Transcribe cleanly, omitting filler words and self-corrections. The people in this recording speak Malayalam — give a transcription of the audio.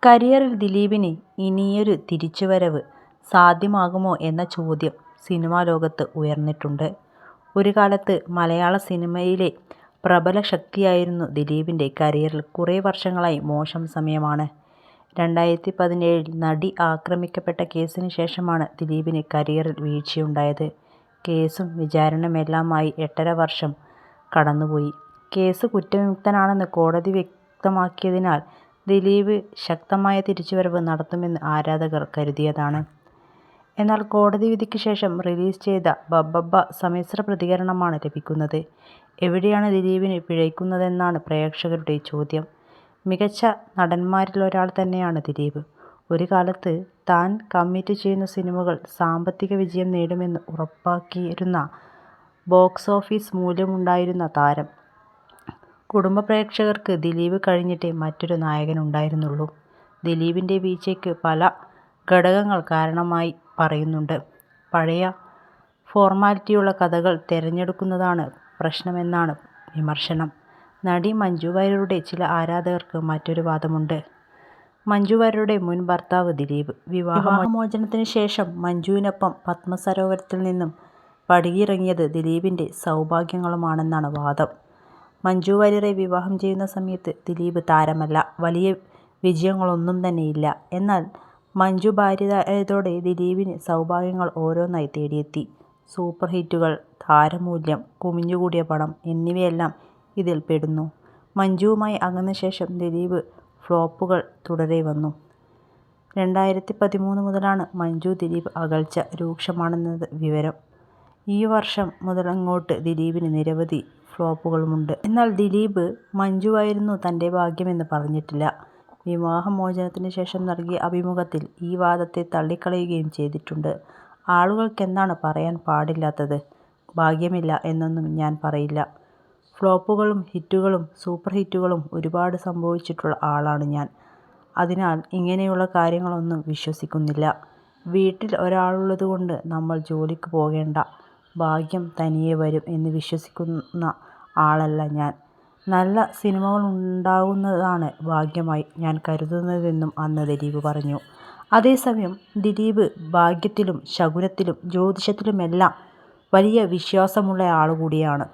കരിയറിൽ ദിലീപിന് ഇനിയൊരു തിരിച്ചുവരവ് സാധ്യമാകുമോ എന്ന ചോദ്യം സിനിമാ ലോകത്ത് ഉയർന്നിട്ടുണ്ട്. ഒരു കാലത്ത് മലയാള സിനിമയിലെ പ്രബല ശക്തിയായിരുന്ന ദിലീപിൻ്റെ കരിയറിൽ കുറേ വർഷങ്ങളായി മോശം സമയമാണ്. 2017 നടി ആക്രമിക്കപ്പെട്ട കേസിന് ശേഷമാണ് ദിലീപിന് കരിയറിൽ വീഴ്ചയുണ്ടായത്. കേസും വിചാരണയുമെല്ലാമായി 8.5 വർഷം കടന്നുപോയി. കേസ് കുറ്റവിമുക്തനാണെന്ന് കോടതി വ്യക്തമാക്കിയതിനാൽ ദിലീപ് ശക്തമായ തിരിച്ചുവരവ് നടത്തുമെന്ന് ആരാധകർ കരുതിയതാണ്. എന്നാൽ കോടതി വിധിക്ക് ശേഷം റിലീസ് ചെയ്ത ബബ്ബബ്ബ സമ്മിശ്ര പ്രതികരണമാണ് ലഭിക്കുന്നത്. എവിടെയാണ് ദിലീപിന് പിഴയ്ക്കുന്നതെന്നാണ് പ്രേക്ഷകരുടെ ചോദ്യം. മികച്ച നടന്മാരിലൊരാൾ തന്നെയാണ് ദിലീപ്. ഒരു കാലത്ത് താൻ കമ്മിറ്റ് ചെയ്യുന്ന സിനിമകൾ സാമ്പത്തിക വിജയം നേടുമെന്ന് ഉറപ്പാക്കിയിരുന്ന ബോക്സ് ഓഫീസ് മൂല്യമുണ്ടായിരുന്ന താരം. കുടുംബ പ്രേക്ഷകർക്ക് ദിലീപ് കഴിഞ്ഞിട്ടേ മറ്റൊരു നായകനുണ്ടായിരുന്നുള്ളൂ. ദിലീപിൻ്റെ വീഴ്ചയ്ക്ക് പല ഘടകങ്ങൾ കാരണമായി പറയുന്നുണ്ട്. പഴയ ഫോർമാലിറ്റിയുള്ള കഥകൾ തിരഞ്ഞെടുക്കുന്നതാണ് പ്രശ്നമെന്നാണ് വിമർശനം. നടി മഞ്ജു വാര്യരുടെ ചില ആരാധകർക്ക് മറ്റൊരു വാദമുണ്ട്. മഞ്ജു വാര്യരുടെ മുൻ ഭർത്താവ് ദിലീപ്. വിവാഹമോചനത്തിന് ശേഷം മഞ്ജുവിനൊപ്പം പത്മസരോവരത്തിൽ നിന്നും പടിയിറങ്ങിയത് ദിലീപിൻ്റെ സൗഭാഗ്യങ്ങളുമാണെന്നാണ് വാദം. മഞ്ജു വാര്യരെ വിവാഹം ചെയ്യുന്ന സമയത്ത് ദിലീപ് താരമല്ല, വലിയ വിജയങ്ങളൊന്നും തന്നെയില്ല. എന്നാൽ മഞ്ജു ഭാര്യയായതോടെ ദിലീപിന് സൗഭാഗ്യങ്ങൾ ഓരോന്നായി തേടിയെത്തി. സൂപ്പർ ഹിറ്റുകൾ, താരമൂല്യം, കുമിഞ്ഞുകൂടിയ പണം എന്നിവയെല്ലാം ഇതിൽ പെടുന്നു. മഞ്ജുവുമായി അകന്ന ശേഷം ദിലീപ് ഫ്ലോപ്പുകൾ തുടരെ വന്നു. 2013 മുതലാണ് മഞ്ജു ദിലീപ് അകൽച്ച രൂക്ഷമാണെന്നത് വിവരം. ഈ വർഷം മുതലങ്ങോട്ട് ദിലീപിന് നിരവധി ഫ്ലോപ്പുകളുമുണ്ട്. എന്നാൽ ദിലീപ് മഞ്ജുവായിരുന്നു തൻ്റെ ഭാഗ്യമെന്ന് പറഞ്ഞിട്ടില്ല. വിവാഹമോചനത്തിന് ശേഷം നൽകിയ അഭിമുഖത്തിൽ ഈ വാദത്തെ തള്ളിക്കളയുകയും ചെയ്തിട്ടുണ്ട്. ആളുകൾക്കെന്താണ് പറയാൻ പാടില്ലാത്തത്? ഭാഗ്യമില്ല എന്നൊന്നും ഞാൻ പറയില്ല. ഫ്ലോപ്പുകളും ഹിറ്റുകളും സൂപ്പർ ഹിറ്റുകളും ഒരുപാട് സംഭവിച്ചിട്ടുള്ള ആളാണ് ഞാൻ. അതിനാൽ ഇങ്ങനെയുള്ള കാര്യങ്ങളൊന്നും വിശ്വസിക്കുന്നില്ല. വീട്ടിൽ ഒരാളുള്ളതുകൊണ്ട് നമ്മൾ ജോലിക്ക് പോകേണ്ട, ഭാഗ്യം തനിയെ വരും എന്ന് വിശ്വസിക്കുന്ന ആളല്ല ഞാൻ. നല്ല സിനിമകളുണ്ടാകുന്നതാണ് ഭാഗ്യമായി ഞാൻ കരുതുന്നതെന്നും അന്ന് ദിലീപ് പറഞ്ഞു. അതേസമയം ദിലീപ് ഭാഗ്യത്തിലും ശകുനത്തിലും ജ്യോതിഷത്തിലുമെല്ലാം വലിയ വിശ്വാസമുള്ള ആളുകൂടിയാണ്.